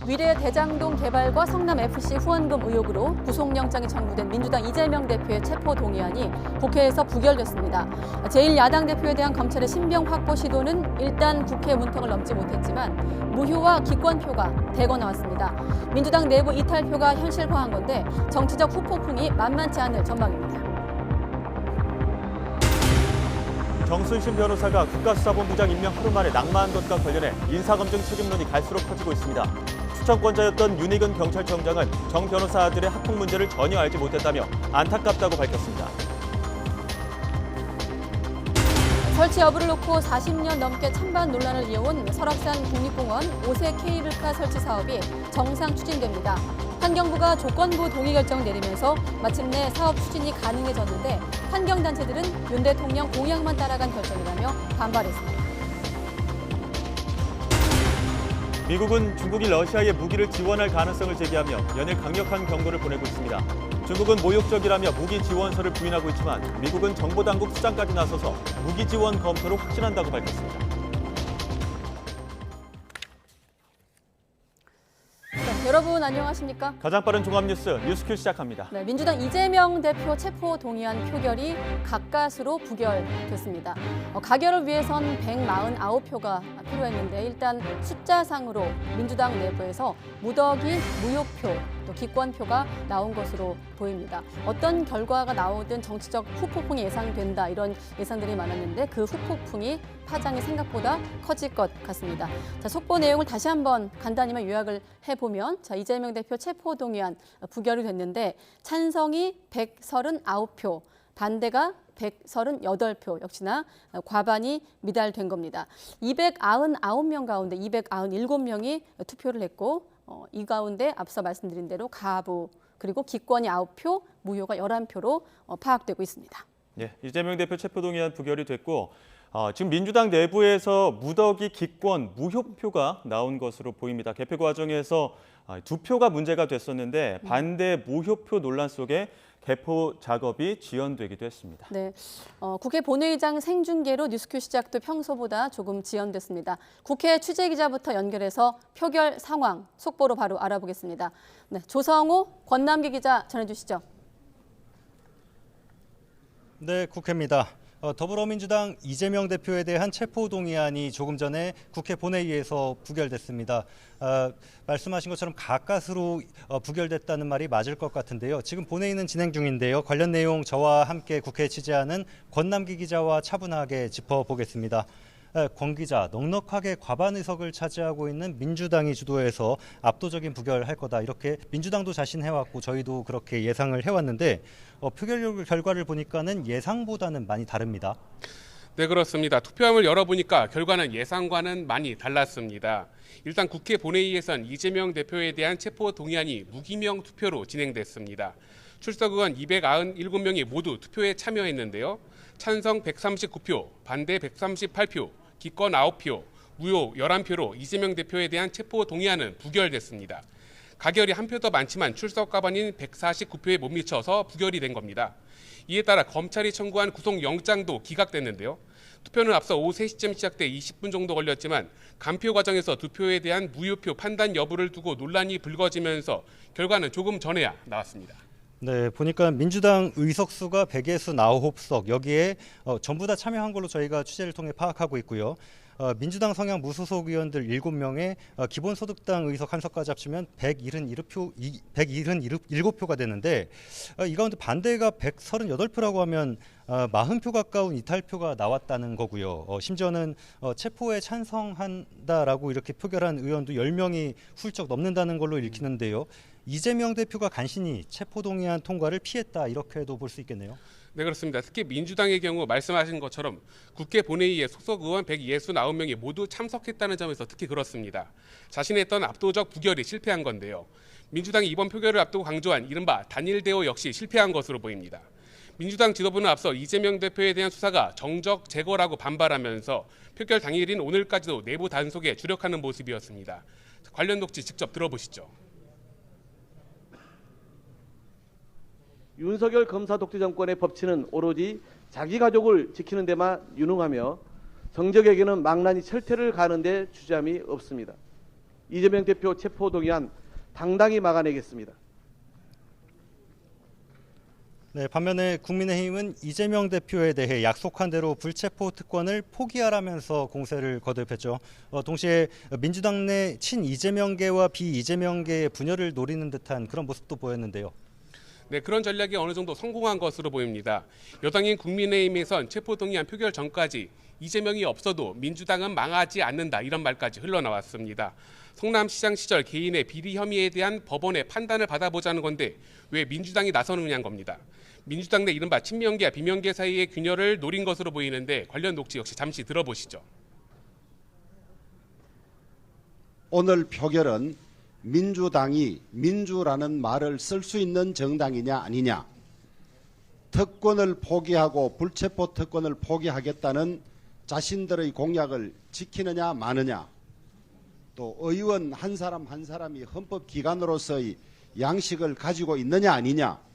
위례 대장동 개발과 성남FC 후원금 의혹으로 구속영장이 청구된 민주당 이재명 대표의 체포동의안이 국회에서 부결됐습니다. 제1야당 대표에 대한 검찰의 신병 확보 시도는 일단 국회 문턱을 넘지 못했지만 무효와 기권표가 대거 나왔습니다. 민주당 내부 이탈표가 현실화한 건데 정치적 후폭풍이 만만치 않을 전망입니다. 정순신 변호사가 국가수사본부장 임명 하루 만에 낙마한 것과 관련해 인사검증 책임론이 갈수록 커지고 있습니다. 추천권자였던 윤희근 경찰청장은 정 변호사 아들의 학폭 문제를 전혀 알지 못했다며 안타깝다고 밝혔습니다. 설치 여부를 놓고 40년 넘게 찬반 논란을 이어온 설악산 국립공원 5세 케이블카 설치 사업이 정상 추진됩니다. 환경부가 조건부 동의 결정을 내리면서 마침내 사업 추진이 가능해졌는데 환경단체들은 윤 대통령 공약만 따라간 결정이라며 반발했습니다. 미국은 중국이 러시아에 무기를 지원할 가능성을 제기하며 연일 강력한 경고를 보내고 있습니다. 중국은 모욕적이라며 무기 지원서를 부인하고 있지만 미국은 정보당국 수장까지 나서서 무기 지원 검토를 확진한다고 밝혔습니다. 여러분 안녕하십니까? 가장 빠른 종합뉴스 뉴스큐 시작합니다. 네, 민주당 이재명 대표 체포 동의안 표결이 가까스로 부결됐습니다. 가결을 위해선 149표가 필요했는데 일단 숫자상으로 민주당 내부에서 무더기 무효표 또 기권표가 나온 것으로 보입니다. 어떤 결과가 나오든 정치적 후폭풍이 예상된다 이런 예상들이 많았는데 그 후폭풍이 파장이 생각보다 커질 것 같습니다. 자, 속보 내용을 다시 한번 간단히만 요약을 해보면 자, 이재명 대표 체포동의안 부결이 됐는데 찬성이 139표, 반대가 138표, 역시나 과반이 미달된 겁니다. 299명 가운데 297명이 투표를 했고 이 가운데 앞서 말씀드린 대로 가부 그리고 기권이 9표, 무효가 11표로 파악되고 있습니다. 예, 이재명 대표 체포동의안 부결이 됐고 지금 민주당 내부에서 무더기 기권 무효표가 나온 것으로 보입니다. 개표 과정에서 2표가 문제가 됐었는데 반대 무효표 논란 속에 개표 작업이 지연되기도 했습니다. 네, 국회 본회의장 생중계로 뉴스큐 시작도 평소보다 조금 지연됐습니다. 국회 취재기자부터 연결해서 표결 상황 속보로 바로 알아보겠습니다. 네, 조성호, 권남기 기자 전해주시죠. 네, 국회입니다. 더불어민주당 이재명 대표에 대한 체포동의안이 조금 전에 국회 본회의에서 부결됐습니다. 말씀하신 것처럼 가까스로 부결됐다는 말이 맞을 것 같은데요. 지금 본회의는 진행 중인데요. 관련 내용 저와 함께 국회에 취재하는 권남기 기자와 차분하게 짚어보겠습니다. 권 기자, 넉넉하게 과반 의석을 차지하고 있는 민주당이 주도해서 압도적인 부결할 거다 이렇게 민주당도 자신해왔고 저희도 그렇게 예상을 해왔는데 표결 결과를 보니까는 예상보다는 많이 다릅니다. 네, 그렇습니다. 투표함을 열어보니까 결과는 예상과는 많이 달랐습니다. 일단 국회 본회의에선 이재명 대표에 대한 체포 동의안이 무기명 투표로 진행됐습니다. 출석 의원 297명이 모두 투표에 참여했는데요. 찬성 139표, 반대 138표, 기권 9표, 무효 11표로 이재명 대표에 대한 체포 동의안은 부결됐습니다. 가결이 한 표 더 많지만 출석 과반인 149표에 못 미쳐서 부결이 된 겁니다. 이에 따라 검찰이 청구한 구속영장도 기각됐는데요. 투표는 앞서 오후 3시쯤 시작돼 20분 정도 걸렸지만 간표 과정에서 두 표에 대한 무효표 판단 여부를 두고 논란이 불거지면서 결과는 조금 전에야 나왔습니다. 네, 보니까 민주당 의석수가 169석, 여기에 전부 다 참여한 걸로 저희가 취재를 통해 파악하고 있고요. 민주당 성향 무소속 의원들 7명에 기본소득당 의석 한 석까지 합치면 177표가 되는데 이 가운데 반대가 138표라고 하면 40표 가까운 이탈표가 나왔다는 거고요. 심지어는 체포에 찬성한다라고 이렇게 표결한 의원도 10명이 훌쩍 넘는다는 걸로 읽히는데요. 이재명 대표가 간신히 체포동의안 통과를 피했다 이렇게도 볼 수 있겠네요. 네, 그렇습니다. 특히 민주당의 경우 말씀하신 것처럼 국회 본회의에 소속 의원 169명이 모두 참석했다는 점에서 특히 그렇습니다. 자신이 했던 압도적 부결이 실패한 건데요. 민주당이 이번 표결을 앞두고 강조한 이른바 단일 대오 역시 실패한 것으로 보입니다. 민주당 지도부는 앞서 이재명 대표에 대한 수사가 정적 제거라고 반발하면서 표결 당일인 오늘까지도 내부 단속에 주력하는 모습이었습니다. 관련 녹취 직접 들어보시죠. 윤석열 검사 독재 정권의 법치는 오로지 자기 가족을 지키는 데만 유능하며 정적에게는 망나니 철퇴를 가는 데 주저함이 없습니다. 이재명 대표 체포동의안 당당히 막아내겠습니다. 네, 반면에 국민의힘은 이재명 대표에 대해 약속한 대로 불체포 특권을 포기하라면서 공세를 거듭했죠. 동시에 민주당 내 친 이재명계와 비이재명계의 분열을 노리는 듯한 그런 모습도 보였는데요. 네, 그런 전략이 어느 정도 성공한 것으로 보입니다. 여당인 국민의힘에선 체포동의안 표결 전까지 이재명이 없어도 민주당은 망하지 않는다 이런 말까지 흘러나왔습니다. 성남시장 시절 개인의 비리 혐의에 대한 법원의 판단을 받아보자는 건데 왜 민주당이 나서느냐는 겁니다. 민주당 내 이른바 친명계와 비명계 사이의 균열을 노린 것으로 보이는데 관련 녹취 역시 잠시 들어보시죠. 오늘 표결은 민주당이 민주라는 말을 쓸 수 있는 정당이냐 아니냐, 특권을 포기하고 불체포 특권을 포기하겠다는 자신들의 공약을 지키느냐 마느냐, 또 의원 한 사람 한 사람이 헌법기관으로서의 양식을 가지고 있느냐 아니냐,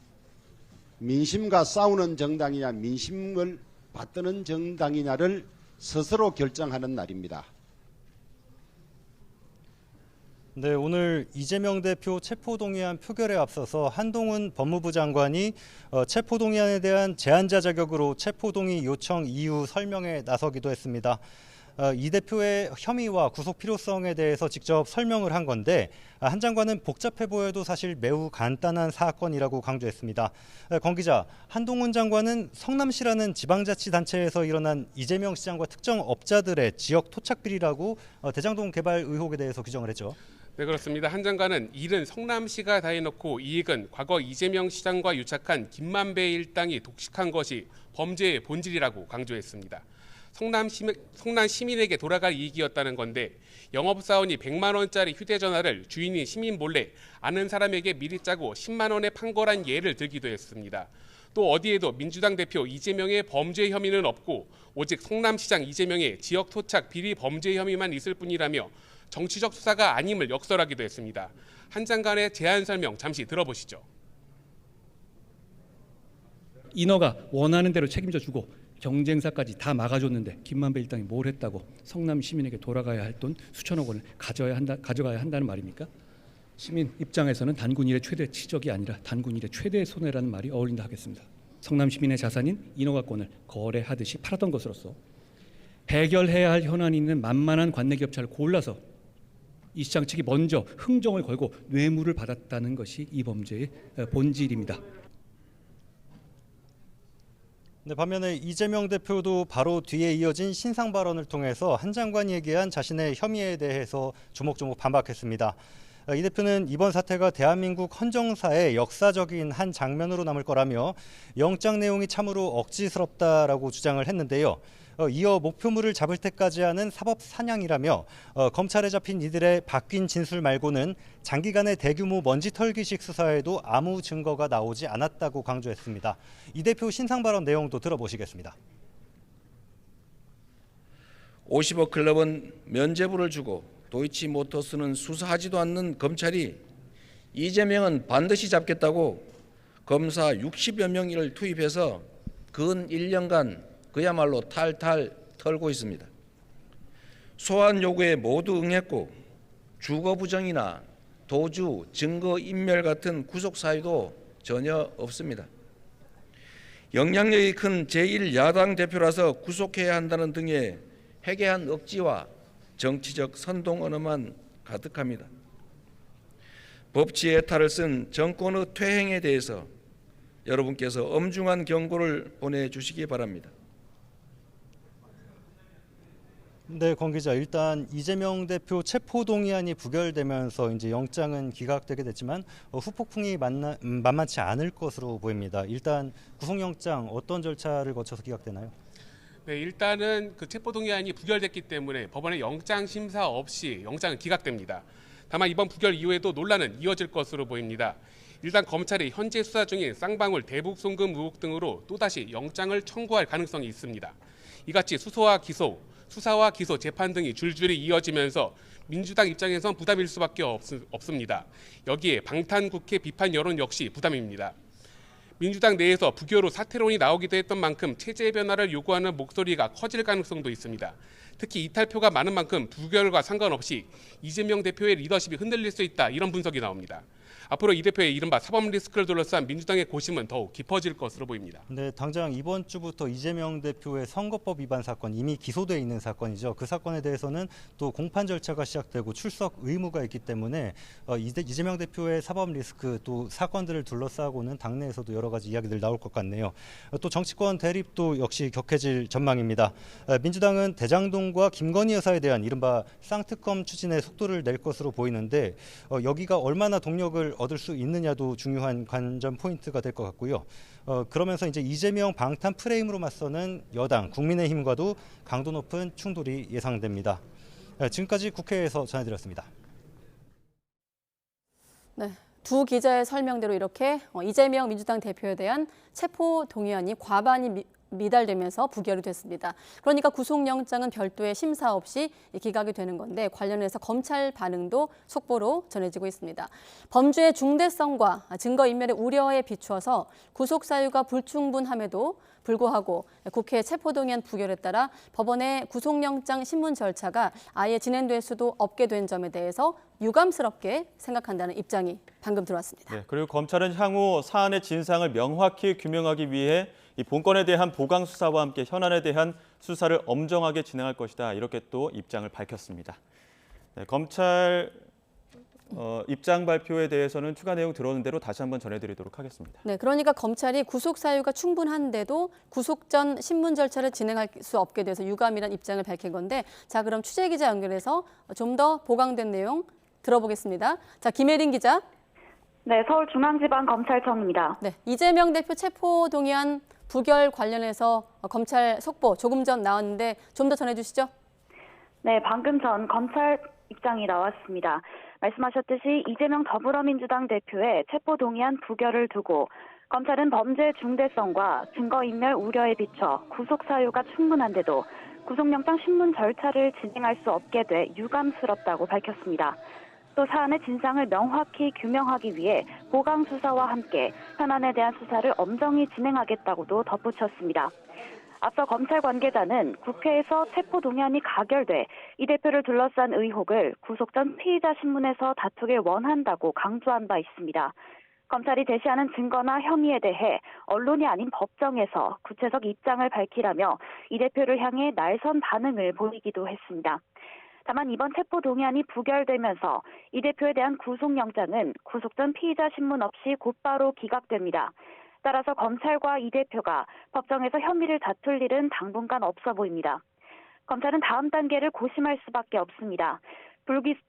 민심과 싸우는 정당이냐 민심을 받드는 정당이냐를 스스로 결정하는 날입니다. 네, 오늘 이재명 대표 체포동의안 표결에 앞서서 한동훈 법무부 장관이 체포동의안에 대한 제안자 자격으로 체포동의 요청 이유 설명에 나서기도 했습니다. 이 대표의 혐의와 구속 필요성에 대해서 직접 설명을 한 건데 한 장관은 복잡해 보여도 사실 매우 간단한 사건이라고 강조했습니다. 권 기자, 한동훈 장관은 성남시라는 지방자치단체에서 일어난 이재명 시장과 특정 업자들의 지역 토착 비리라고 대장동 개발 의혹에 대해서 규정을 했죠. 네, 그렇습니다. 한 장관은 일은 성남시가 다 해놓고 이익은 과거 이재명 시장과 유착한 김만배 일당이 독식한 것이 범죄의 본질이라고 강조했습니다. 성남 시민에게 돌아갈 이익이었다는 건데 영업사원이 100만 원짜리 휴대전화를 주인인 시민 몰래 아는 사람에게 미리 짜고 10만 원에 판 거란 예를 들기도 했습니다. 또 어디에도 민주당 대표 이재명의 범죄 혐의는 없고 오직 성남시장 이재명의 지역 토착 비리 범죄 혐의만 있을 뿐이라며 정치적 수사가 아님을 역설하기도 했습니다. 한 장관의 제안 설명 잠시 들어보시죠. 인허가 원하는 대로 책임져 주고 경쟁사까지 다 막아줬는데 김만배 일당이 뭘 했다고 성남 시민에게 돌아가야 할 돈 수천억 원을 가져가야 한다는 말입니까? 시민 입장에서는 단군 일의 최대 치적이 아니라 단군 일의 최대 손해라는 말이 어울린다 하겠습니다. 성남 시민의 자산인 인허가권을 거래하듯이 팔았던 것으로서 해결해야 할 현안이 있는 만만한 관내기업차를 골라서 이 시장 측이 먼저 흥정을 걸고 뇌물을 받았다는 것이 이 범죄의 본질입니다. 네, 반면에 이재명 대표도 바로 뒤에 이어진 신상 발언을 통해서 한 장관이 얘기한 자신의 혐의에 대해서 조목조목 반박했습니다. 이 대표는 이번 사태가 대한민국 헌정사의 역사적인 한 장면으로 남을 거라며 영장 내용이 참으로 억지스럽다라고 주장을 했는데요. 이어 목표물을 잡을 때까지 하는 사법 사냥이라며 검찰에 잡힌 이들의 바뀐 진술 말고는 장기간의 대규모 먼지 털기식 수사에도 아무 증거가 나오지 않았다고 강조했습니다. 이 대표 신상 발언 내용도 들어보시겠습니다. 50억 클럽은 면죄부를 주고 도이치모터스는 수사하지도 않는 검찰이 이재명은 반드시 잡겠다고 검사 60여 명을 투입해서 근 1년간 그야말로 탈탈 털고 있습니다. 소환 요구에 모두 응했고 주거 부정이나 도주, 증거 인멸 같은 구속 사유도 전혀 없습니다. 영향력이 큰 제1야당 대표라서 구속해야 한다는 등의 해괴한 억지와 정치적 선동 언어만 가득합니다. 법치의 탈을 쓴 정권의 퇴행에 대해서 여러분께서 엄중한 경고를 보내주시기 바랍니다. 네, 권 기자, 일단 이재명 대표 체포동의안이 부결되면서 이제 영장은 기각되게 됐지만 후폭풍이 만만치 않을 것으로 보입니다. 일단 구속영장 어떤 절차를 거쳐서 기각되나요? 네, 일단은 그 체포동의안이 부결됐기 때문에 법원의 영장 심사 없이 영장은 기각됩니다. 다만 이번 부결 이후에도 논란은 이어질 것으로 보입니다. 일단 검찰이 현재 수사 중인 쌍방울 대북 송금 의혹 등으로 또다시 영장을 청구할 가능성이 있습니다. 이같이 수사와 기소, 재판 등이 줄줄이 이어지면서 민주당 입장에선 부담일 수밖에 없습니다. 여기에 방탄국회 비판 여론 역시 부담입니다. 민주당 내에서 부결 후 사퇴론이 나오기도 했던 만큼 체제 변화를 요구하는 목소리가 커질 가능성도 있습니다. 특히 이탈표가 많은 만큼 부결과 상관없이 이재명 대표의 리더십이 흔들릴 수 있다, 이런 분석이 나옵니다. 앞으로 이 대표의 이른바 사법 리스크를 둘러싼 민주당의 고심은 더욱 깊어질 것으로 보입니다. 네, 당장 이번 주부터 이재명 대표의 선거법 위반 사건, 이미 기소돼 있는 사건이죠. 그 사건에 대해서는 또 공판 절차가 시작되고 출석 의무가 있기 때문에 이재명 대표의 사법 리스크, 또 사건들을 둘러싸고는 당내에서도 여러 가지 이야기들 나올 것 같네요. 또 정치권 대립도 역시 격해질 전망입니다. 민주당은 대장동과 김건희 여사에 대한 이른바 쌍특검 추진에 속도를 낼 것으로 보이는데 여기가 얼마나 동력을 얻을 수 있느냐도 중요한 관전 포인트가 될 것 같고요. 그러면서 이제 이재명 방탄 프레임으로 맞서는 여당 국민의힘과도 강도 높은 충돌이 예상됩니다. 지금까지 국회에서 전해드렸습니다. 네, 두 기자의 설명대로 이렇게 이재명 민주당 대표에 대한 체포 동의안이 과반이 미달되면서 부결이 됐습니다. 그러니까 구속영장은 별도의 심사 없이 기각이 되는 건데 관련해서 검찰 반응도 속보로 전해지고 있습니다. 범죄의 중대성과 증거인멸의 우려에 비추어서 구속 사유가 불충분함에도 불구하고 국회 체포동의안 부결에 따라 법원의 구속영장 신문 절차가 아예 진행될 수도 없게 된 점에 대해서 유감스럽게 생각한다는 입장이 방금 들어왔습니다. 네, 그리고 검찰은 향후 사안의 진상을 명확히 규명하기 위해 이 본건에 대한 보강 수사와 함께 현안에 대한 수사를 엄정하게 진행할 것이다, 이렇게 또 입장을 밝혔습니다. 네, 검찰 입장 발표에 대해서는 추가 내용 들어오는 대로 다시 한번 전해드리도록 하겠습니다. 네, 그러니까 검찰이 구속 사유가 충분한데도 구속 전 신문 절차를 진행할 수 없게 돼서 유감이란 입장을 밝힌 건데, 자, 그럼 취재 기자 연결해서 좀 더 보강된 내용 들어보겠습니다. 자, 김혜린 기자. 네, 서울중앙지방검찰청입니다. 네, 이재명 대표 체포 동의안 부결 관련해서 검찰 속보 조금 전 나왔는데 좀 더 전해주시죠. 네, 방금 전 검찰 입장이 나왔습니다. 말씀하셨듯이 이재명 더불어민주당 대표의 체포 동의안 부결을 두고 검찰은 범죄의 중대성과 증거인멸 우려에 비춰 구속 사유가 충분한데도 구속영장 신문 절차를 진행할 수 없게 돼 유감스럽다고 밝혔습니다. 또 사안의 진상을 명확히 규명하기 위해 보강 수사와 함께 현안에 대한 수사를 엄정히 진행하겠다고도 덧붙였습니다. 앞서 검찰 관계자는 국회에서 체포 동의안이 가결돼 이 대표를 둘러싼 의혹을 구속 전 피의자 신문에서 다투길 원한다고 강조한 바 있습니다. 검찰이 제시하는 증거나 혐의에 대해 언론이 아닌 법정에서 구체적 입장을 밝히라며 이 대표를 향해 날선 반응을 보이기도 했습니다. 다만 이번 체포 동의안이 부결되면서 이 대표에 대한 구속영장은 구속 전 피의자 신문 없이 곧바로 기각됩니다. 따라서 검찰과 이 대표가 법정에서 혐의를 다툴 일은 당분간 없어 보입니다. 검찰은 다음 단계를 고심할 수밖에 없습니다.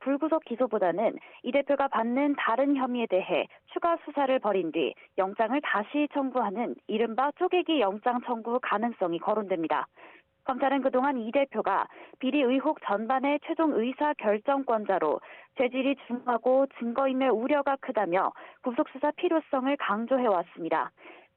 불구속 기소보다는 이 대표가 받는 다른 혐의에 대해 추가 수사를 벌인 뒤 영장을 다시 청구하는 이른바 쪼개기 영장 청구 가능성이 거론됩니다. 검찰은 그동안 이 대표가 비리 의혹 전반의 최종 의사 결정권자로 죄질이 중하고 증거인멸 우려가 크다며 구속수사 필요성을 강조해왔습니다.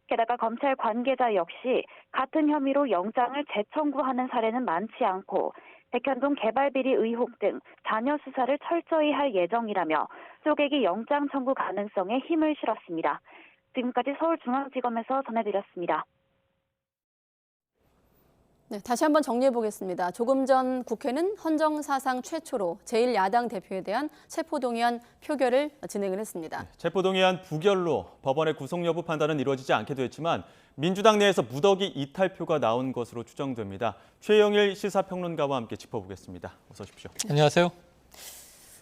게다가 검찰 관계자 역시 같은 혐의로 영장을 재청구하는 사례는 많지 않고 백현동 개발 비리 의혹 등 잔여 수사를 철저히 할 예정이라며 쪼개기 영장 청구 가능성에 힘을 실었습니다. 지금까지 서울중앙지검에서 전해드렸습니다. 네, 다시 한번 정리해 보겠습니다. 조금 전 국회는 헌정사상 최초로 제1야당 대표에 대한 체포동의안 표결을 진행을 했습니다. 네, 체포동의안 부결로 법원의 구속 여부 판단은 이루어지지 않게 됐지만 민주당 내에서 무더기 이탈표가 나온 것으로 추정됩니다. 최영일 시사평론가와 함께 짚어보겠습니다. 어서 오십시오. 안녕하세요.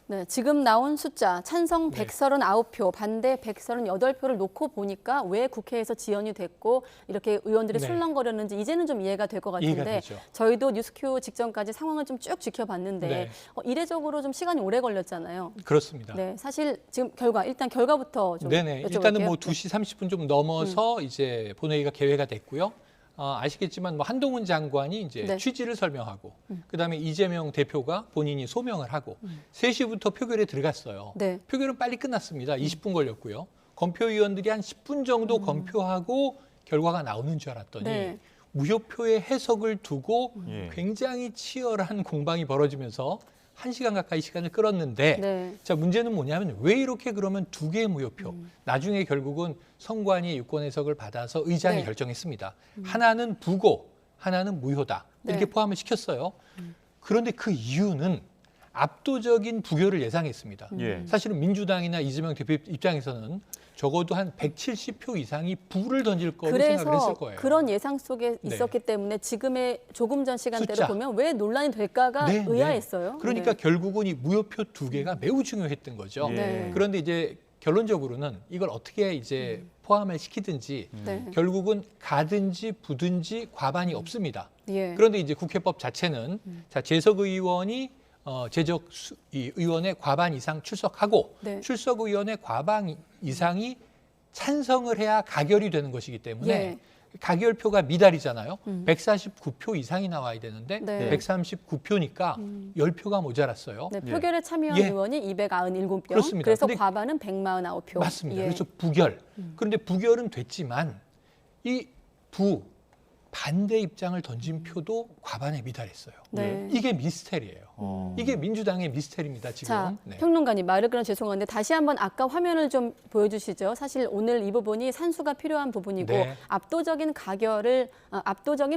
네, 지금 나온 숫자 찬성 139표, 반대 138표를 놓고 보니까 왜 국회에서 지연이 됐고 이렇게 의원들이 술렁거렸는지 이제는 좀 이해가 될 것 같은데 저희도 뉴스큐 직전까지 상황을 좀 쭉 지켜봤는데 이례적으로 좀 시간이 오래 걸렸잖아요. 그렇습니다. 네, 사실 지금 일단 결과부터 좀 여쭤볼게요. 일단은 뭐 2시 30분 좀 넘어서 이제 본회의가 개회가 됐고요. 아시겠지만 뭐 한동훈 장관이 이제 취지를 설명하고 그다음에 이재명 대표가 본인이 소명을 하고 3시부터 표결에 들어갔어요. 표결은 빨리 끝났습니다. 20분 걸렸고요. 검표위원들이 한 10분 정도 검표하고 결과가 나오는 줄 알았더니 무효표의 해석을 두고 굉장히 치열한 공방이 벌어지면서 1시간 가까이 시간을 끌었는데 네. 자 문제는 뭐냐면 왜 이렇게 그러면 두 개의 무효표 나중에 결국은 선관위의 유권 해석을 받아서 의장이 네. 결정했습니다. 하나는 부고 하나는 무효다 이렇게 네. 포함을 시켰어요. 그런데 그 이유는 압도적인 부결을 예상했습니다. 예. 사실은 민주당이나 이재명 대표 입장에서는 적어도 한 170표 이상이 부를 던질 거로 생각을 했을 그래서 거예요. 그런 예상 속에 네. 있었기 때문에 지금의 조금 전 시간대로 숫자. 보면 왜 논란이 될까가 네, 의아했어요. 네. 그러니까 네. 결국은 이 무효표 두 개가 매우 중요했던 거죠. 예. 네. 그런데 이제 결론적으로는 이걸 어떻게 이제 포함을 시키든지 네. 결국은 가든지 부든지 과반이 없습니다. 예. 그런데 이제 국회법 자체는 자 재석 의원이 이 의원의 과반 이상 출석하고 네. 출석 의원의 과반 이상이 찬성을 해야 가결이 되는 것이기 때문에 예. 가결표가 미달이잖아요. 149표 이상이 나와야 되는데 네. 139표니까 10표가 모자랐어요. 네, 예. 표결에 참여한 예. 의원이 297명. 그렇습니다. 그래서 근데 과반은 149표. 맞습니다. 예. 그래서 부결. 그런데 부결은 됐지만 이 반대 입장을 던진 표도 과반에 미달했어요. 네. 이게 미스테리예요. 이게 민주당의 미스테리입니다. 지금. 자, 네. 평론가님 말을 끊어 죄송한데 다시 한번 아까 화면을 좀 보여주시죠. 사실 오늘 이 부분이 산수가 필요한 부분이고 네. 압도적인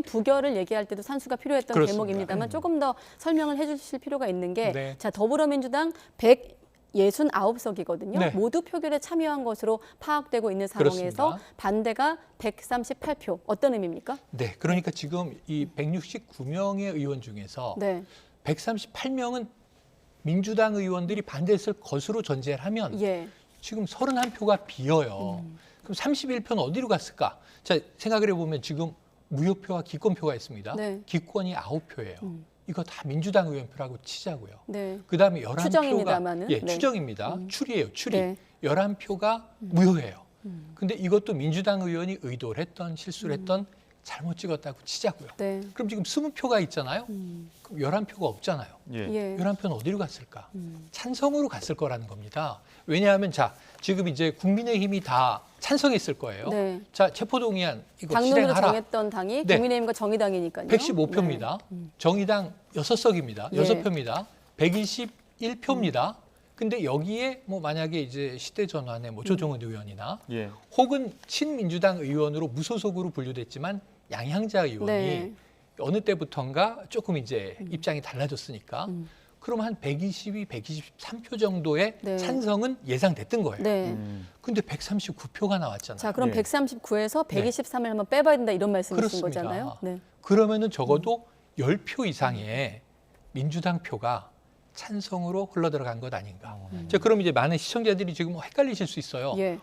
부결을 얘기할 때도 산수가 필요했던 그렇습니다. 대목입니다만 조금 더 설명을 해주실 필요가 있는 게 네. 자, 더불어민주당 169석이거든요. 네. 모두 표결에 참여한 것으로 파악되고 있는 상황에서 그렇습니다. 반대가 138표. 어떤 의미입니까? 네, 그러니까 지금 이 169명의 의원 중에서 네. 138명은 민주당 의원들이 반대했을 것으로 전제를 하면 예. 지금 31표가 비어요. 그럼 31표는 어디로 갔을까? 자, 생각을 해보면 지금 무효표와 기권표가 있습니다. 네. 기권이 9표예요. 이거 다 민주당 의원표라고 치자고요. 네. 그다음에 11표가 추정입니다마는. 예, 네. 추정입니다. 추리예요. 추리. 네. 11표가 무효예요. 근데 이것도 민주당 의원이 의도를 했던 실수를 했던 잘못 찍었다고 치자고요. 네. 그럼 지금 20표가 있잖아요. 그럼 11표가 없잖아요. 예. 예. 11표는 어디로 갔을까? 찬성으로 갔을 거라는 겁니다. 왜냐하면 자, 지금 이제 국민의힘이 다 찬성했을 거예요. 네. 자, 체포동의안 이거 당론으로 실행하라. 정했던 당이 네. 국민의힘과 정의당이니까요. 115표입니다. 정의당 6석입니다. 예. 6표입니다. 121표입니다. 근데 여기에 뭐 만약에 이제 시대 전환의 뭐 조정은 의원이나 예. 혹은 친민주당 의원으로 무소속으로 분류됐지만 양향자 의원이 네. 어느 때부턴가 조금 이제 입장이 달라졌으니까 그럼 한 122, 123표 정도의 네. 찬성은 예상됐던 거예요. 네. 근데 139표가 나왔잖아요. 자, 그럼 예. 139에서 네. 123을 한번 빼봐야 된다 이런 말씀이신 그렇습니다. 거잖아요. 네. 그러면은 적어도 10표 이상의 민주당 표가 찬성으로 흘러들어간 것 아닌가. 자, 그럼 이제 많은 시청자들이 지금 헷갈리실 수 있어요. 예.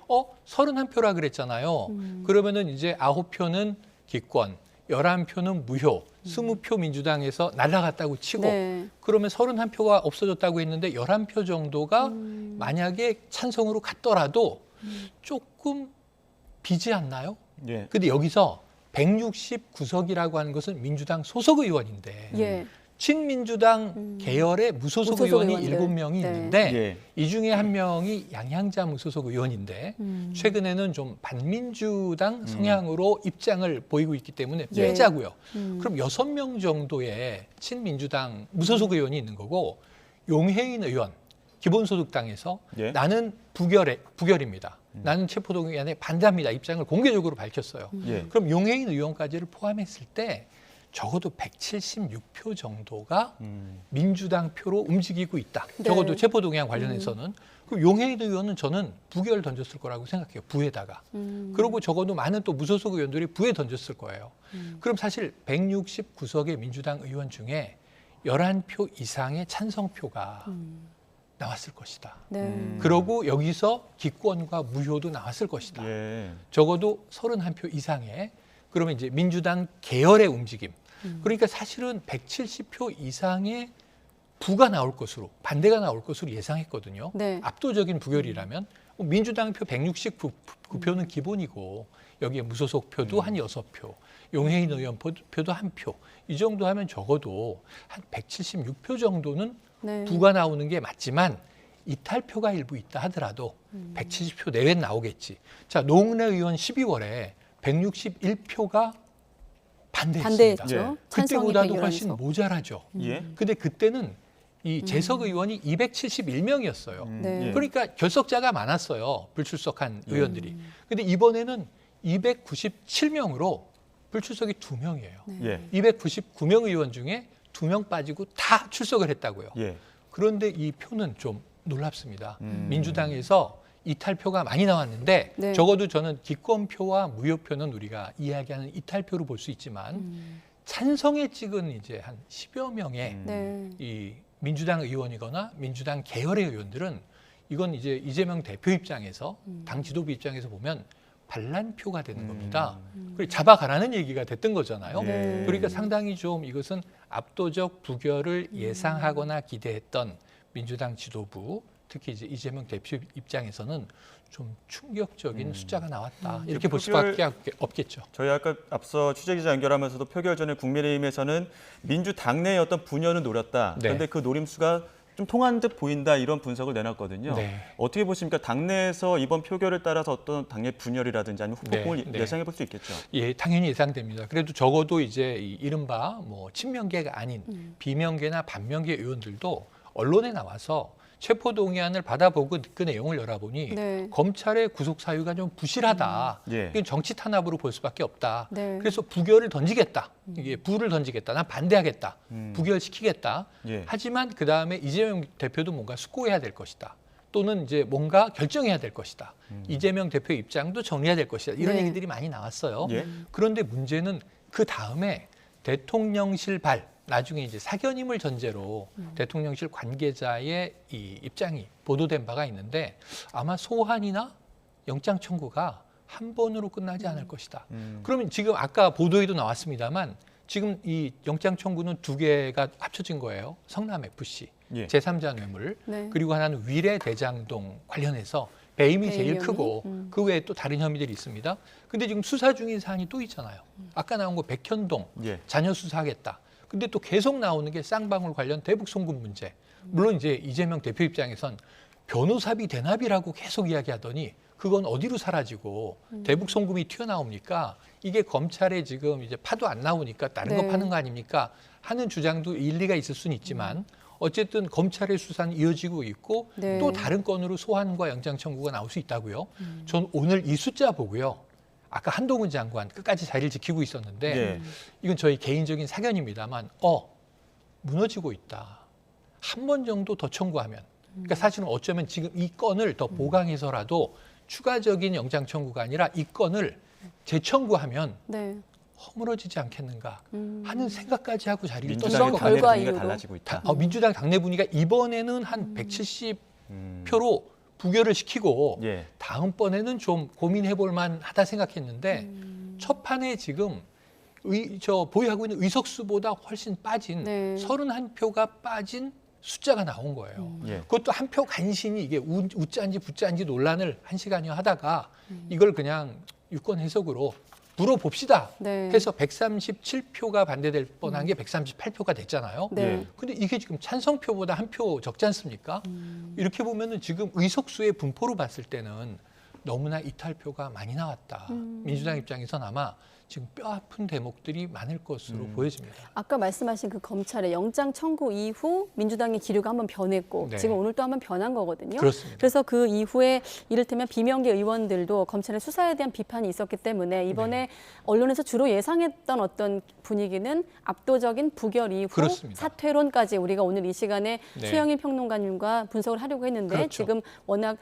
31표라 그랬잖아요. 그러면은 이제 9표는 기권, 11표는 무효, 20표 민주당에서 날아갔다고 치고 네. 그러면 31표가 없어졌다고 했는데 11표 정도가 만약에 찬성으로 갔더라도 조금 비지 않나요? 예. 근데 여기서 169석이라고 하는 것은 민주당 소속 의원인데 예. 친민주당 계열의 무소속 의원이 의원들. 7명이 네. 있는데 예. 이 중에 한 명이 양향자 무소속 의원인데 최근에는 좀 반민주당 성향으로 입장을 보이고 있기 때문에 예. 빼자고요. 그럼 6명 정도의 친민주당 무소속 의원이 있는 거고 용해인 의원 기본소득당에서 예. 나는 부결입니다. 나는 체포동의안에 반대합니다. 입장을 공개적으로 밝혔어요. 예. 그럼 용해인 의원까지를 포함했을 때 적어도 176표 정도가 민주당 표로 움직이고 있다. 네. 적어도 체포동의안 관련해서는. 그럼 용해인 의원은 저는 부결 던졌을 거라고 생각해요. 부에다가. 그리고 적어도 많은 또 무소속 의원들이 부에 던졌을 거예요. 그럼 사실 169석의 민주당 의원 중에 11표 이상의 찬성표가 나왔을 것이다. 네. 그러고 여기서 기권과 무효도 나왔을 것이다. 예. 적어도 31표 이상의 그러면 이제 민주당 계열의 움직임. 그러니까 사실은 170표 이상의 부가 나올 것으로 반대가 나올 것으로 예상했거든요. 네. 압도적인 부결이라면 민주당 표 169표는 기본이고 여기에 무소속 표도 한 6표, 용해인 의원 표도 1표. 이 정도 하면 적어도 한 176표 정도는 네. 부가 나오는 게 맞지만 이탈표가 일부 있다 하더라도 170표 내외는 나오겠지. 자, 노웅래 의원 12월에 161표가 반대했습니다. 반대했죠. 예. 찬성이 그때보다도 훨씬 111석. 모자라죠. 예. 근데 그때는 이 재석 의원이 271명이었어요. 네. 그러니까 결석자가 많았어요. 불출석한 의원들이. 근데 이번에는 297명으로 불출석이 2명이에요. 예. 299명 의원 중에 2명 빠지고 다 출석을 했다고요. 예. 그런데 이 표는 좀 놀랍습니다. 민주당에서 이탈표가 많이 나왔는데 네. 적어도 저는 기권표와 무효표는 우리가 이야기하는 이탈표로 볼 수 있지만 찬성에 찍은 이제 한 10여 명의 네. 이 민주당 의원이거나 민주당 계열의 의원들은 이건 이제 이재명 대표 입장에서 당 지도부 입장에서 보면 반란표가 되는 겁니다. 그리고 잡아가라는 얘기가 됐던 거잖아요. 네. 그러니까 상당히 좀 이것은 압도적 부결을 예상하거나 기대했던 민주당 지도부, 특히 이제 이재명 대표 입장에서는 좀 충격적인 숫자가 나왔다. 이렇게 볼 수밖에 없겠죠. 저희 아까 앞서 취재기자 연결하면서도 표결 전에 국민의힘에서는 민주당내의 어떤 분열은 노렸다. 네. 그런데 그 노림수가 좀 통한 듯 보인다 이런 분석을 내놨거든요. 네. 어떻게 보십니까? 당내에서 이번 표결을 따라서 어떤 당내 분열이라든지 아니면 후폭풍을 네. 예상해 볼 수 있겠죠. 예, 당연히 예상됩니다. 그래도 적어도 이제 이 이른바 뭐 친명계가 아닌 비명계나 반명계 의원들도 언론에 나와서 체포동의안을 받아보고 그 내용을 열어보니 네. 검찰의 구속 사유가 좀 부실하다. 예. 이건 정치 탄압으로 볼 수밖에 없다. 네. 그래서 부결을 던지겠다. 이게 부를 던지겠다. 난 반대하겠다. 부결시키겠다. 예. 하지만 그 다음에 이재명 대표도 뭔가 숙고해야 될 것이다. 또는 이제 뭔가 결정해야 될 것이다. 이재명 대표 입장도 정리해야 될 것이다. 이런 네. 얘기들이 많이 나왔어요. 예. 그런데 문제는 그 다음에 대통령실 발, 나중에 이제 사견임을 전제로 대통령실 관계자의 이 입장이 보도된 바가 있는데 아마 소환이나 영장 청구가 한 번으로 끝나지 않을 것이다. 그러면 지금 아까 보도에도 나왔습니다만 지금 이 영장 청구는 2개가 합쳐진 거예요. 성남 FC, 예. 제3자 뇌물, 네. 그리고 하나는 위례 대장동 관련해서 배임이 제일 배임 크고 혐의? 그 외에 또 다른 혐의들이 있습니다. 근데 지금 수사 중인 사안이 또 있잖아요. 아까 나온 거 백현동 예. 자녀 수사하겠다. 근데 또 계속 나오는 게 쌍방울 관련 대북 송금 문제. 물론 이제 이재명 대표 입장에선 변호사비 대납이라고 계속 이야기하더니 그건 어디로 사라지고 대북 송금이 튀어나옵니까? 이게 검찰에 지금 이제 파도 안 나오니까 다른 네. 거 파는 거 아닙니까? 하는 주장도 일리가 있을 수는 있지만 어쨌든 검찰의 수사는 이어지고 있고 네. 또 다른 건으로 소환과 영장 청구가 나올 수 있다고요. 전 오늘 이 숫자 보고요. 아까 한동훈 장관 끝까지 자리를 지키고 있었는데 예. 이건 저희 개인적인 사견입니다만 무너지고 있다. 한 번 정도 더 청구하면 그러니까 사실은 어쩌면 지금 이 건을 더 보강해서라도 추가적인 영장 청구가 아니라 이 건을 재청구하면 네. 허물어지지 않겠는가 하는 생각까지 하고 자리를 민주당의 떴을 것 당내 결과 같아요. 분위기가 이후로. 달라지고 있다. 민주당 당내 분위기가 이번에는 한 170표로 부결을 시키고 예. 다음번에는 좀 고민해볼 만하다 생각했는데 첫 판에 지금 보유하고 있는 의석수보다 훨씬 빠진 네. 31표가 빠진 숫자가 나온 거예요. 예. 그것도 한 표 간신히 이게 우짜인지 부짜인지 논란을 1시간여 하다가 이걸 그냥 유권 해석으로 물어봅시다 네. 해서 137표가 반대될 뻔한 게 138표가 됐잖아요. 네. 근데 이게 지금 찬성표보다 한 표 적지 않습니까? 이렇게 보면은 지금 의석수의 분포로 봤을 때는 너무나 이탈표가 많이 나왔다. 민주당 입장에서는 아마 지금 뼈아픈 대목들이 많을 것으로 보여집니다. 아까 말씀하신 그 검찰의 영장 청구 이후 민주당의 기류가 한번 변했고 네. 지금 오늘 또 한번 변한 거거든요. 그렇습니다. 그래서 그 이후에 이를테면 비명계 의원들도 검찰의 수사에 대한 비판이 있었기 때문에 이번에 네. 언론에서 주로 예상했던 어떤 분위기는 압도적인 부결 이후 그렇습니다. 사퇴론까지 우리가 오늘 이 시간에 네. 최영일 평론가님과 분석을 하려고 했는데 그렇죠. 지금 워낙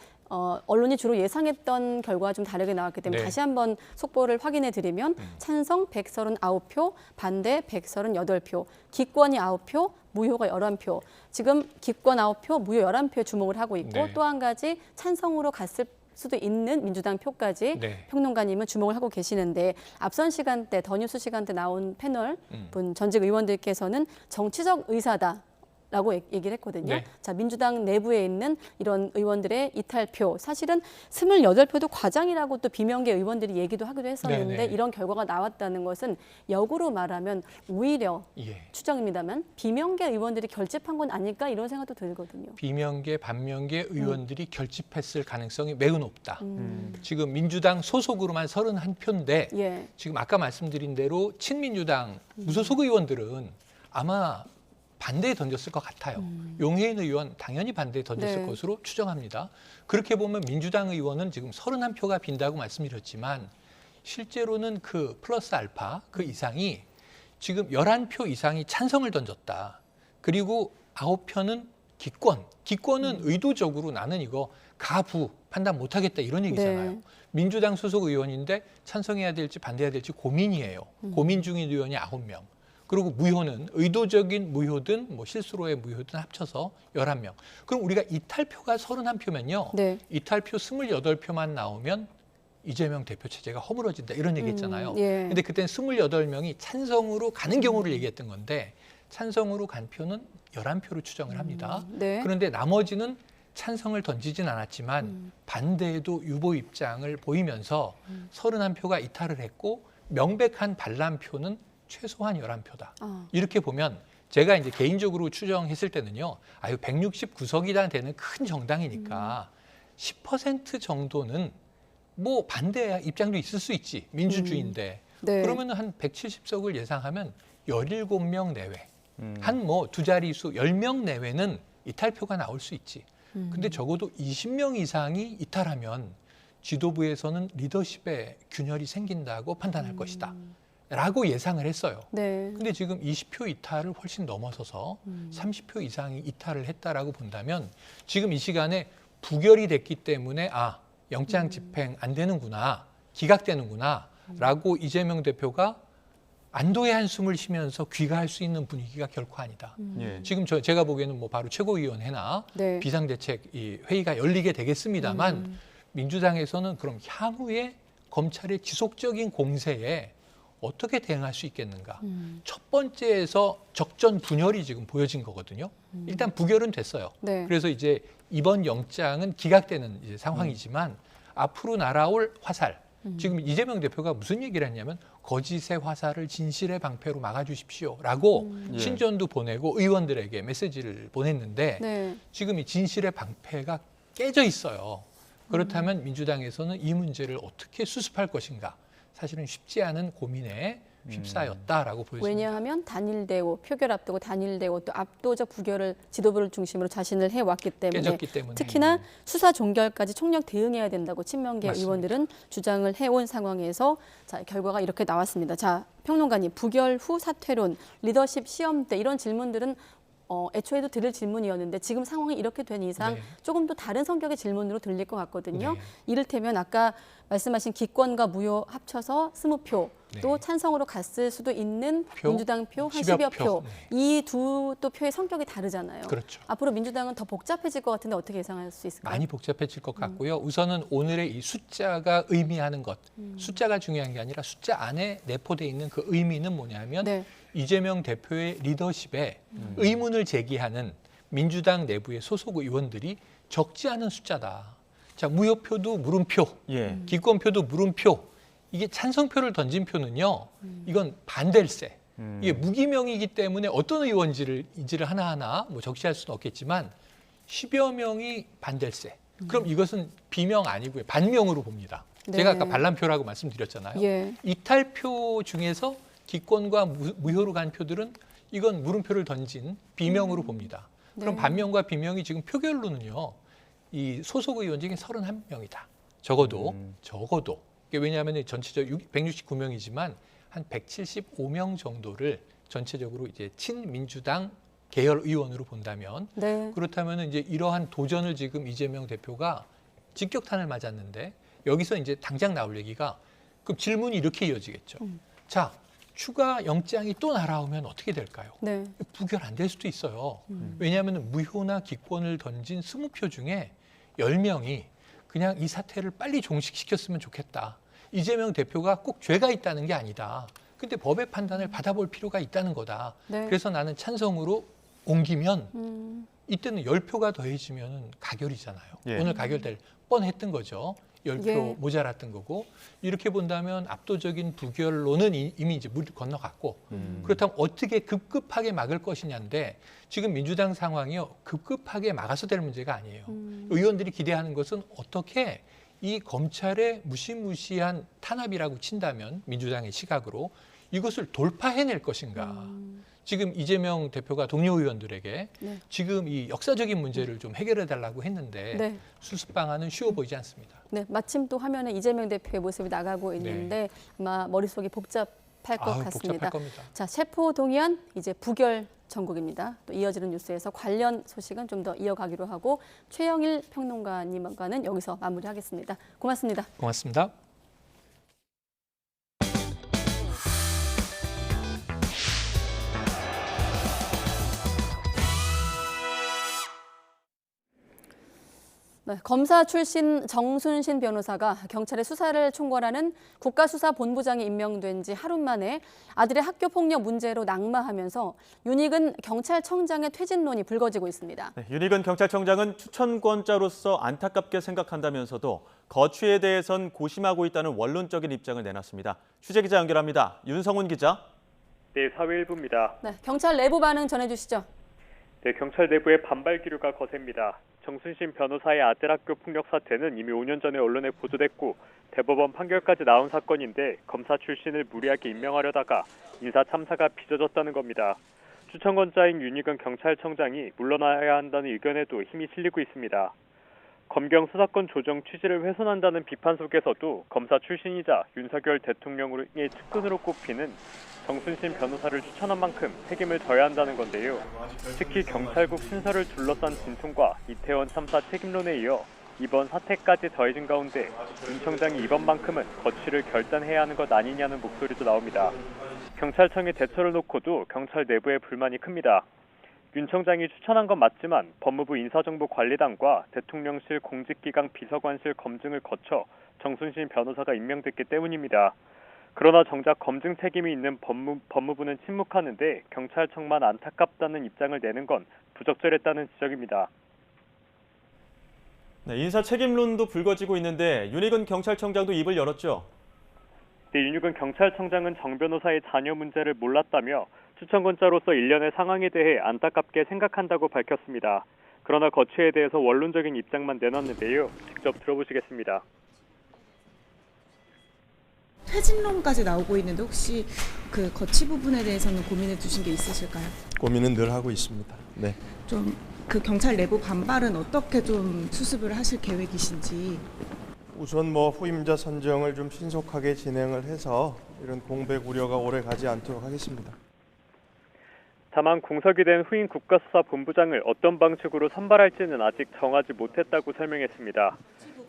언론이 주로 예상했던 결과와 좀 다르게 나왔기 때문에 네. 다시 한번 속보를 확인해 드리면 찬성 139표, 반대 138표, 기권이 9표, 무효가 11표. 지금 기권 9표, 무효 11표에 주목을 하고 있고 네. 또 한 가지 찬성으로 갔을 수도 있는 민주당 표까지 네. 평론가님은 주목을 하고 계시는데 앞선 시간대, 더 뉴스 시간대 나온 패널 분 전직 의원들께서는 정치적 의사다. 라고 얘기를 했거든요. 네. 자, 민주당 내부에 있는 이런 의원들의 이탈표, 사실은 28표도 과장이라고 또 비명계 의원들이 얘기도 하기도 했었는데 네네. 이런 결과가 나왔다는 것은 역으로 말하면 오히려 예. 추정입니다만 비명계 의원들이 결집한 건 아닐까 이런 생각도 들거든요. 비명계, 반명계 의원들이 결집했을 가능성이 매우 높다. 지금 민주당 소속으로만 31표인데 예. 지금 아까 말씀드린 대로 친민주당 무소속 의원들은 아마 반대에 던졌을 것 같아요. 용해인 의원 당연히 반대에 던졌을 네. 것으로 추정합니다. 그렇게 보면 민주당 의원은 지금 31표가 빈다고 말씀드렸지만 실제로는 그 플러스 알파 그 이상이 지금 11표 이상이 찬성을 던졌다. 그리고 9표는 기권. 기권은 의도적으로 나는 이거 가부 판단 못하겠다 이런 얘기잖아요. 네. 민주당 소속 의원인데 찬성해야 될지 반대해야 될지 고민이에요. 고민 중인 의원이 9명. 그리고 무효는 의도적인 무효든 뭐 실수로의 무효든 합쳐서 11명. 그럼 우리가 이탈표가 31표면요. 네. 이탈표 28표만 나오면 이재명 대표 체제가 허물어진다 이런 얘기했잖아요. 예. 근데 그때는 28명이 찬성으로 가는 경우를 얘기했던 건데 찬성으로 간 표는 11표로 추정을 합니다. 네. 그런데 나머지는 찬성을 던지진 않았지만 반대에도 유보 입장을 보이면서 31표가 이탈을 했고 명백한 반란표는 최소한 11표다. 이렇게 보면 제가 이제 개인적으로 추정했을 때는요. 169석이나 되는 큰 정당이니까 10% 정도는 뭐 반대 입장도 있을 수 있지. 민주주의인데. 네. 그러면 한 170석을 예상하면 17명 내외. 한 뭐 두 자릿수 10명 내외는 이탈표가 나올 수 있지. 근데 적어도 20명 이상이 이탈하면 지도부에서는 리더십에 균열이 생긴다고 판단할 것이다. 라고 예상을 했어요. 네. 근데 지금 20표 이탈을 훨씬 넘어서서 30표 이상이 이탈을 했다라고 본다면 지금 이 시간에 부결이 됐기 때문에 영장 집행 안 되는구나, 기각되는구나 라고 이재명 대표가 안도의 한숨을 쉬면서 귀가할 수 있는 분위기가 결코 아니다. 예. 지금 제가 보기에는 뭐 바로 최고위원회나 네. 비상대책 이 회의가 열리게 되겠습니다만 민주당에서는 그럼 향후에 검찰의 지속적인 공세에 어떻게 대응할 수 있겠는가. 첫 번째에서 적전 분열이 지금 보여진 거거든요. 일단 부결은 됐어요. 네. 그래서 이제 이번 영장은 기각되는 이제 상황이지만 앞으로 날아올 화살. 지금 이재명 대표가 무슨 얘기를 했냐면 거짓의 화살을 진실의 방패로 막아주십시오라고 신전도 보내고 의원들에게 메시지를 보냈는데 네. 지금 이 진실의 방패가 깨져 있어요. 그렇다면 민주당에서는 이 문제를 어떻게 수습할 것인가. 사실은 쉽지 않은 고민에 휩싸였다라고 보여집니다. 왜냐하면 단일 대오, 표결 앞두고 단일 대오 또 압도적 부결을 지도부를 중심으로 자신을 해왔기 때문에 깨졌기 때문에. 특히나 수사 종결까지 총력 대응해야 된다고 친명계 맞습니다. 의원들은 주장을 해온 상황에서 자, 결과가 이렇게 나왔습니다. 자, 평론가님, 부결 후 사퇴론, 리더십 시험대 이런 질문들은 애초에도 들을 질문이었는데 지금 상황이 이렇게 된 이상 네. 조금 더 다른 성격의 질문으로 들릴 것 같거든요. 네. 이를테면 아까 말씀하신 기권과 무효 합쳐서 20표, 네. 또 찬성으로 갔을 수도 있는 표, 민주당 표, 한 10여 10여 표. 표. 이 두 또 표의 성격이 다르잖아요. 그렇죠. 앞으로 민주당은 더 복잡해질 것 같은데 어떻게 예상할 수 있을까요? 많이 복잡해질 것 같고요. 우선은 오늘의 이 숫자가 의미하는 것. 숫자가 중요한 게 아니라 숫자 안에 내포되어 있는 그 의미는 뭐냐면 네. 이재명 대표의 리더십에 의문을 제기하는 민주당 내부의 소속 의원들이 적지 않은 숫자다. 자, 무효표도 물음표, 예. 기권표도 물음표. 이게 찬성표를 던진 표는요. 이건 반댈세. 이게 무기명이기 때문에 어떤 의원인지를 하나하나 뭐 적시할 수는 없겠지만 10여 명이 반댈세. 그럼 이것은 비명 아니고요. 반명으로 봅니다. 네. 제가 아까 반란표라고 말씀드렸잖아요. 예. 이탈표 중에서 기권과 무효로 간 표들은 이건 물음표를 던진 비명으로 봅니다. 그럼 네. 반명과 비명이 지금 표결로는요. 이 소속 의원 중에 31명이다. 적어도. 이게 왜냐하면 전체적 169명이지만 한 175명 정도를 전체적으로 이제 친민주당 계열 의원으로 본다면 네. 그렇다면 이제 이러한 도전을 지금 이재명 대표가 직격탄을 맞았는데 여기서 이제 당장 나올 얘기가 그럼 질문이 이렇게 이어지겠죠. 자, 추가 영장이 또 날아오면 어떻게 될까요? 네. 부결 안 될 수도 있어요. 왜냐하면 무효나 기권을 던진 20표 중에 10명이 그냥 이 사태를 빨리 종식시켰으면 좋겠다. 이재명 대표가 꼭 죄가 있다는 게 아니다. 근데 법의 판단을 받아볼 필요가 있다는 거다. 네. 그래서 나는 찬성으로 옮기면 이때는 10표가 더해지면 가결이잖아요. 예. 오늘 가결될 뻔했던 거죠. 10표 예. 모자랐던 거고 이렇게 본다면 압도적인 부결로는 이미 이제 물 건너갔고 그렇다면 어떻게 급급하게 막을 것이냐인데 지금 민주당 상황이요 급급하게 막아서 될 문제가 아니에요. 의원들이 기대하는 것은 어떻게 이 검찰의 무시무시한 탄압이라고 친다면 민주당의 시각으로 이것을 돌파해낼 것인가. 지금 이재명 대표가 동료 의원들에게 네. 지금 이 역사적인 문제를 좀 해결해 달라고 했는데 네. 수습 방안은 쉬워 보이지 않습니다. 네, 마침 또 화면에 이재명 대표의 모습이 나가고 있는데 아마 머릿속이 복잡할 것 같습니다. 복잡할 겁니다. 자, 체포 동의안 이제 부결 전국입니다. 또 이어지는 뉴스에서 관련 소식은 좀 더 이어가기로 하고 최영일 평론가님과는 여기서 마무리하겠습니다. 고맙습니다. 고맙습니다. 네, 검사 출신 정순신 변호사가 경찰의 수사를 총괄하는 국가수사본부장에 임명된 지 하루 만에 아들의 학교폭력 문제로 낙마하면서 윤익은 경찰청장의 퇴진론이 불거지고 있습니다. 네, 윤익은 경찰청장은 추천권자로서 안타깝게 생각한다면서도 거취에 대해선 고심하고 있다는 원론적인 입장을 내놨습니다. 취재기자 연결합니다. 윤성훈 기자. 네, 사회일부입니다. 네, 경찰 내부 반응 전해주시죠. 네, 경찰 내부의 반발 기류가 거셉니다. 정순신 변호사의 아들 학교 폭력 사태는 이미 5년 전에 언론에 보도됐고 대법원 판결까지 나온 사건인데 검사 출신을 무리하게 임명하려다가 인사 참사가 빚어졌다는 겁니다. 추천권자인 윤익은 경찰청장이 물러나야 한다는 의견에도 힘이 실리고 있습니다. 검경 수사권 조정 취지를 훼손한다는 비판 속에서도 검사 출신이자 윤석열 대통령의 측근으로 꼽히는 정순신 변호사를 추천한 만큼 책임을 져야 한다는 건데요. 특히 경찰국 신설을 둘러싼 진통과 이태원 참사 책임론에 이어 이번 사태까지 더해진 가운데 윤 청장이 이번만큼은 거취를 결단해야 하는 것 아니냐는 목소리도 나옵니다. 경찰청의 대처를 놓고도 경찰 내부의 불만이 큽니다. 윤 청장이 추천한 건 맞지만 법무부 인사정보관리단과 대통령실 공직기강 비서관실 검증을 거쳐 정순신 변호사가 임명됐기 때문입니다. 그러나 정작 검증 책임이 있는 법무부는 침묵하는데 경찰청만 안타깝다는 입장을 내는 건 부적절했다는 지적입니다. 네, 인사 책임론도 불거지고 있는데 윤익은 경찰청장도 입을 열었죠. 네, 윤익은 경찰청장은 정 변호사의 자녀 문제를 몰랐다며 추천권자로서 일련의 상황에 대해 안타깝게 생각한다고 밝혔습니다. 그러나 거취에 대해서 원론적인 입장만 내놨는데요. 직접 들어보시겠습니다. 퇴진론까지 나오고 있는데 혹시 그 거취 부분에 대해서는 고민해 두신 게 있으실까요? 고민은 늘 하고 있습니다. 네. 좀 그 경찰 내부 반발은 어떻게 좀 수습을 하실 계획이신지. 우선 후임자 선정을 좀 신속하게 진행을 해서 이런 공백 우려가 오래 가지 않도록 하겠습니다. 다만 공석이 된 후임 국가수사본부장을 어떤 방식으로 선발할지는 아직 정하지 못했다고 설명했습니다.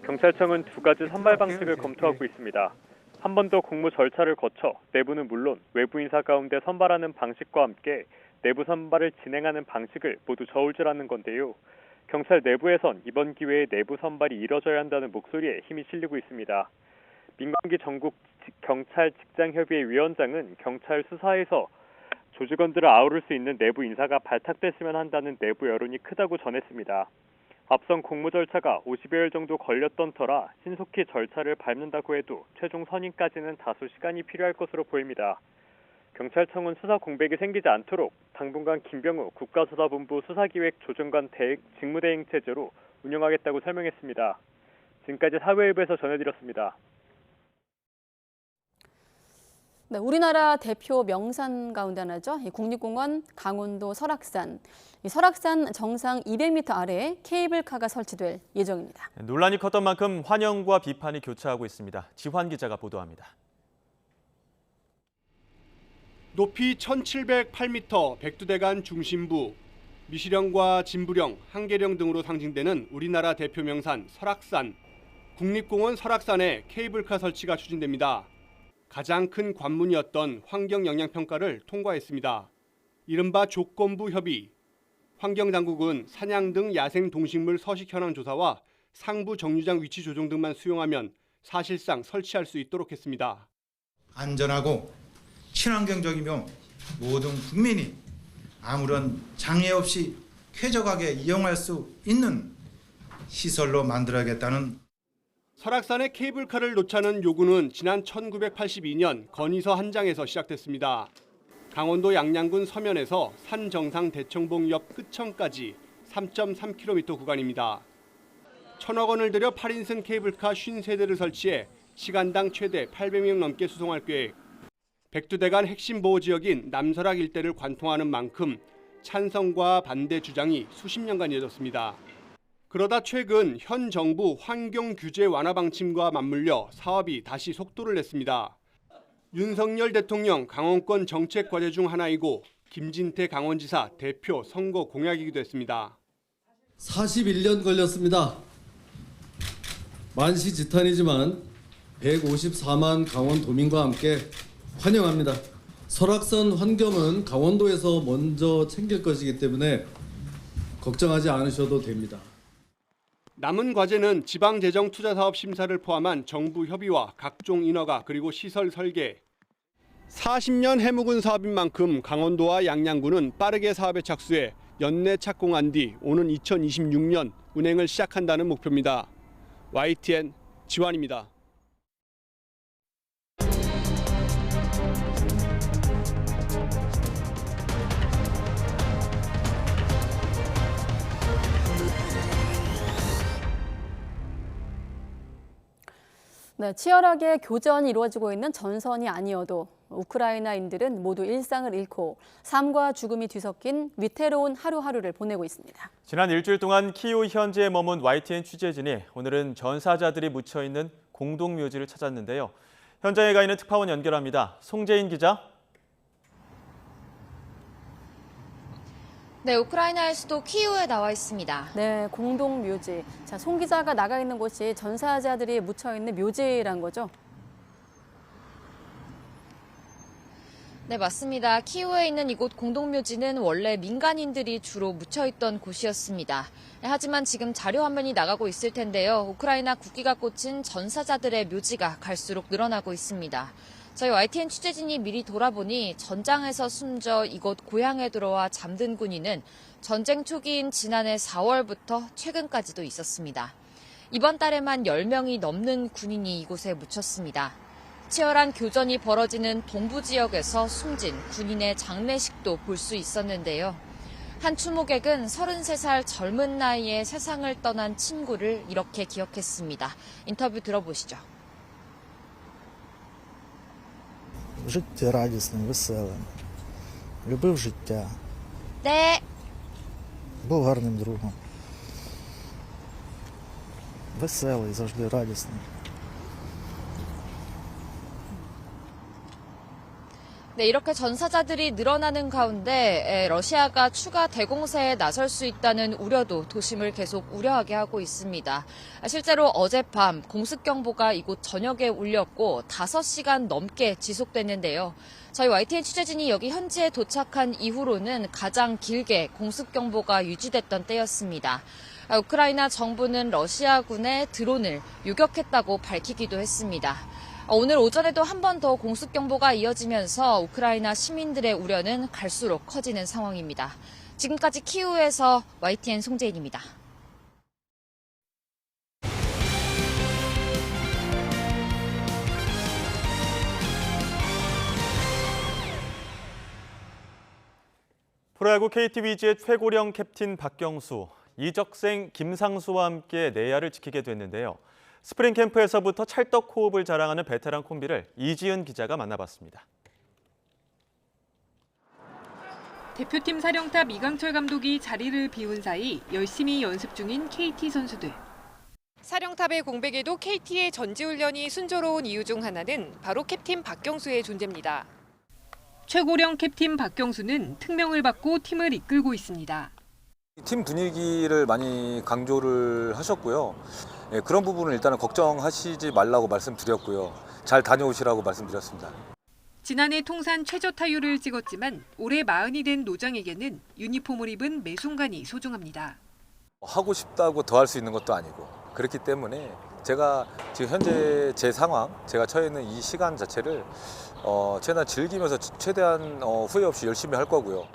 경찰청은 두 가지 선발 방식을 검토하고 있습니다. 한 번 더 공모 절차를 거쳐 내부는 물론 외부 인사 가운데 선발하는 방식과 함께 내부 선발을 진행하는 방식을 모두 저울질하는 건데요. 경찰 내부에선 이번 기회에 내부 선발이 이뤄져야 한다는 목소리에 힘이 실리고 있습니다. 민광기 전국 경찰 직장협의회 위원장은 경찰 수사에서 조직원들을 아우를 수 있는 내부 인사가 발탁됐으면 한다는 내부 여론이 크다고 전했습니다. 앞선 공모 절차가 50여일 정도 걸렸던 터라 신속히 절차를 밟는다고 해도 최종 선임까지는 다소 시간이 필요할 것으로 보입니다. 경찰청은 수사 공백이 생기지 않도록 당분간 김병우 국가수사본부 수사기획조정관 직무대행 체제로 운영하겠다고 설명했습니다. 지금까지 사회일부에서 전해드렸습니다. 네, 우리나라 대표 명산 가운데 하나죠. 국립공원 강원도 설악산. 이 설악산 정상 200m 아래에 케이블카가 설치될 예정입니다. 논란이 컸던 만큼 환영과 비판이 교차하고 있습니다. 지환 기자가 보도합니다. 높이 1708m 백두대간 중심부, 미시령과 진부령, 한계령 등으로 상징되는 우리나라 대표 명산 설악산. 국립공원 설악산에 케이블카 설치가 추진됩니다. 가장 큰 관문이었던 환경영향평가를 통과했습니다. 이른바 조건부 협의. 환경당국은 사냥 등 야생 동식물 서식 현황 조사와 상부 정류장 위치 조정 등만 수용하면 사실상 설치할 수 있도록 했습니다. 안전하고 친환경적이며 모든 국민이 아무런 장애 없이 쾌적하게 이용할 수 있는 시설로 만들어야겠다는 설악산의 케이블카를 놓자는 요구는 지난 1982년 건의서 한 장에서 시작됐습니다. 강원도 양양군 서면에서 산 정상 대청봉 옆 끝천까지 3.3km 구간입니다. 1,000억 원을 들여 8인승 케이블카 50세대를 설치해 시간당 최대 800명 넘게 수송할 계획. 백두대간 핵심 보호 지역인 남설악 일대를 관통하는 만큼 찬성과 반대 주장이 수십 년간 이어졌습니다. 그러다 최근 현 정부 환경 규제 완화 방침과 맞물려 사업이 다시 속도를 냈습니다. 윤석열 대통령 강원권 정책 과제 중 하나이고 김진태 강원지사 대표 선거 공약이기도 했습니다. 41년 걸렸습니다. 만시지탄이지만 154만 강원도민과 함께 환영합니다. 설악산 환경은 강원도에서 먼저 챙길 것이기 때문에 걱정하지 않으셔도 됩니다. 남은 과제는 지방재정투자사업 심사를 포함한 정부 협의와 각종 인허가 그리고 시설 설계. 40년 해묵은 사업인 만큼 강원도와 양양군은 빠르게 사업에 착수해 연내 착공한 뒤 오는 2026년 운행을 시작한다는 목표입니다. YTN 지환입니다. 네, 치열하게 교전이 이루어지고 있는 전선이 아니어도 우크라이나인들은 모두 일상을 잃고 삶과 죽음이 뒤섞인 위태로운 하루하루를 보내고 있습니다. 지난 일주일 동안 키이우 현지에 머문 YTN 취재진이 오늘은 전사자들이 묻혀있는 공동묘지를 찾았는데요. 현장에 가 있는 특파원 연결합니다. 송재인 기자. 네, 우크라이나의 수도 키이우에 나와 있습니다. 네, 공동묘지. 자, 송 기자가 나가 있는 곳이 전사자들이 묻혀있는 묘지란 거죠? 네, 맞습니다. 키이우에 있는 이곳 공동묘지는 원래 민간인들이 주로 묻혀있던 곳이었습니다. 하지만 지금 자료 화면이 나가고 있을 텐데요. 우크라이나 국기가 꽂힌 전사자들의 묘지가 갈수록 늘어나고 있습니다. 저희 YTN 취재진이 미리 돌아보니 전장에서 숨져 이곳 고향에 들어와 잠든 군인은 전쟁 초기인 지난해 4월부터 최근까지도 있었습니다. 이번 달에만 10명이 넘는 군인이 이곳에 묻혔습니다. 치열한 교전이 벌어지는 동부 지역에서 숨진 군인의 장례식도 볼 수 있었는데요. 한 추모객은 33살 젊은 나이에 세상을 떠난 친구를 이렇게 기억했습니다. 인터뷰 들어보시죠. Жити радісним, веселим. Любив життя. 네. Був гарним другом. Веселий, завжди радісний. 네, 이렇게 전사자들이 늘어나는 가운데 러시아가 추가 대공세에 나설 수 있다는 우려도 도심을 계속 우려하게 하고 있습니다. 실제로 어젯밤 공습경보가 이곳 전역에 울렸고 5시간 넘게 지속됐는데요. 저희 YTN 취재진이 여기 현지에 도착한 이후로는 가장 길게 공습경보가 유지됐던 때였습니다. 우크라이나 정부는 러시아군의 드론을 유격했다고 밝히기도 했습니다. 오늘 오전에도 한 번 더 공습경보가 이어지면서 우크라이나 시민들의 우려는 갈수록 커지는 상황입니다. 지금까지 키이우에서 YTN 송재인입니다. 프로야구 KT 위즈의 최고령 캡틴 박경수, 이적생 김상수와 함께 내야를 지키게 됐는데요. 스프링 캠프에서부터 찰떡 호흡을 자랑하는 베테랑 콤비를 이지은 기자가 만나봤습니다. 대표팀 사령탑 이강철 감독이 자리를 비운 사이 열심히 연습 중인 KT 선수들. 사령탑의 공백에도 KT의 전지훈련이 순조로운 이유 중 하나는 바로 캡틴 박경수의 존재입니다. 최고령 캡틴 박경수는 특명을 받고 팀을 이끌고 있습니다. 팀 분위기를 많이 강조를 하셨고요. 그런 부분은 일단은 걱정하시지 말라고 말씀드렸고요. 잘 다녀오시라고 말씀드렸습니다. 지난해 통산 최저 타율을 찍었지만 올해 40이 된 노장에게는 유니폼을 입은 매 순간이 소중합니다. 하고 싶다고 더 할 수 있는 것도 아니고 그렇기 때문에 제가 지금 현재 제 상황, 제가 처해 있는 이 시간 자체를 최대한 즐기면서 최대한 후회 없이 열심히 할 거고요.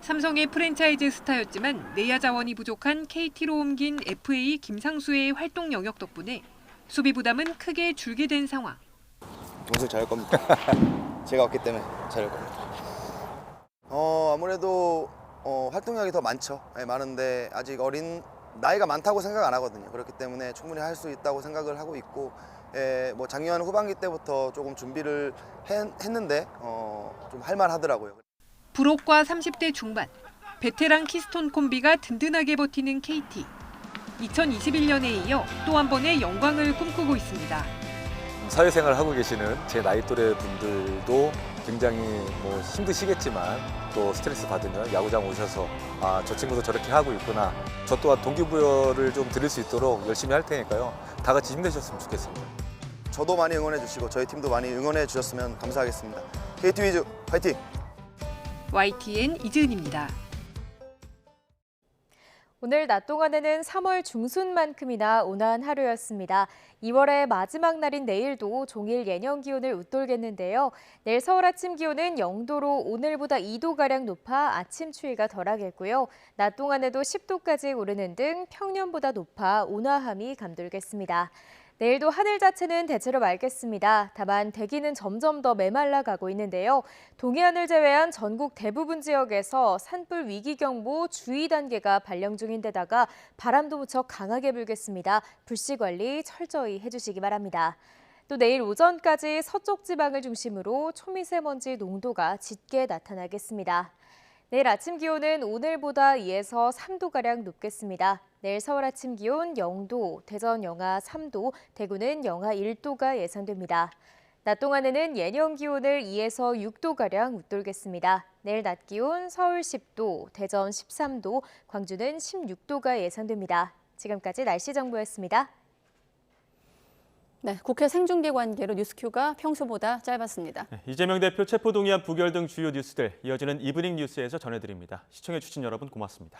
삼성의 프랜차이즈 스타였지만 내야 자원이 부족한 KT로 옮긴 FA 김상수의 활동 영역 덕분에 수비 부담은 크게 줄게 된 상황. 평소에 잘할 겁니다. 제가 왔기 때문에 잘할 겁니다. 아무래도 활동량이 더 많죠. 많은데 아직 어린 나이가 많다고 생각 안 하거든요. 그렇기 때문에 충분히 할 수 있다고 생각을 하고 있고, 뭐 작년 후반기 때부터 조금 준비를 했는데 좀 할만하더라고요. 불혹과 30대 중반, 베테랑 키스톤 콤비가 든든하게 버티는 KT. 2021년에 이어 또 한 번의 영광을 꿈꾸고 있습니다. 사회생활을 하고 계시는 제 나이 또래 분들도 굉장히 뭐 힘드시겠지만 또 스트레스 받으면 야구장 오셔서 아, 저 친구도 저렇게 하고 있구나. 저 또한 동기부여를 좀 드릴 수 있도록 열심히 할 테니까요. 다 같이 힘내셨으면 좋겠습니다. 저도 많이 응원해 주시고 저희 팀도 많이 응원해 주셨으면 감사하겠습니다. KT 위즈 파이팅! YTN 이지은입니다. 오늘 낮 동안에는 3월 중순만큼이나 온화한 하루였습니다. 2월의 마지막 날인 내일도 종일 예년 기온을 웃돌겠는데요. 내일 서울 아침 기온은 0도로 오늘보다 2도가량 높아 아침 추위가 덜하겠고요. 낮 동안에도 10도까지 오르는 등 평년보다 높아 온화함이 감돌겠습니다. 내일도 하늘 자체는 대체로 맑겠습니다. 다만 대기는 점점 더 메말라가고 있는데요. 동해안을 제외한 전국 대부분 지역에서 산불 위기경보 주의 단계가 발령 중인 데다가 바람도 무척 강하게 불겠습니다. 불씨 관리 철저히 해주시기 바랍니다. 또 내일 오전까지 서쪽 지방을 중심으로 초미세먼지 농도가 짙게 나타나겠습니다. 내일 아침 기온은 오늘보다 2에서 3도가량 높겠습니다. 내일 서울 아침 기온 0도, 대전 영하 3도, 대구는 영하 1도가 예상됩니다. 낮 동안에는 예년 기온을 2에서 6도가량 웃돌겠습니다. 내일 낮 기온 서울 10도, 대전 13도, 광주는 16도가 예상됩니다. 지금까지 날씨 정보였습니다. 네, 국회 생중계 관계로 뉴스큐가 평소보다 짧았습니다. 이재명 대표 체포동의안 부결 등 주요 뉴스들 이어지는 이브닝 뉴스에서 전해드립니다. 시청해주신 여러분 고맙습니다.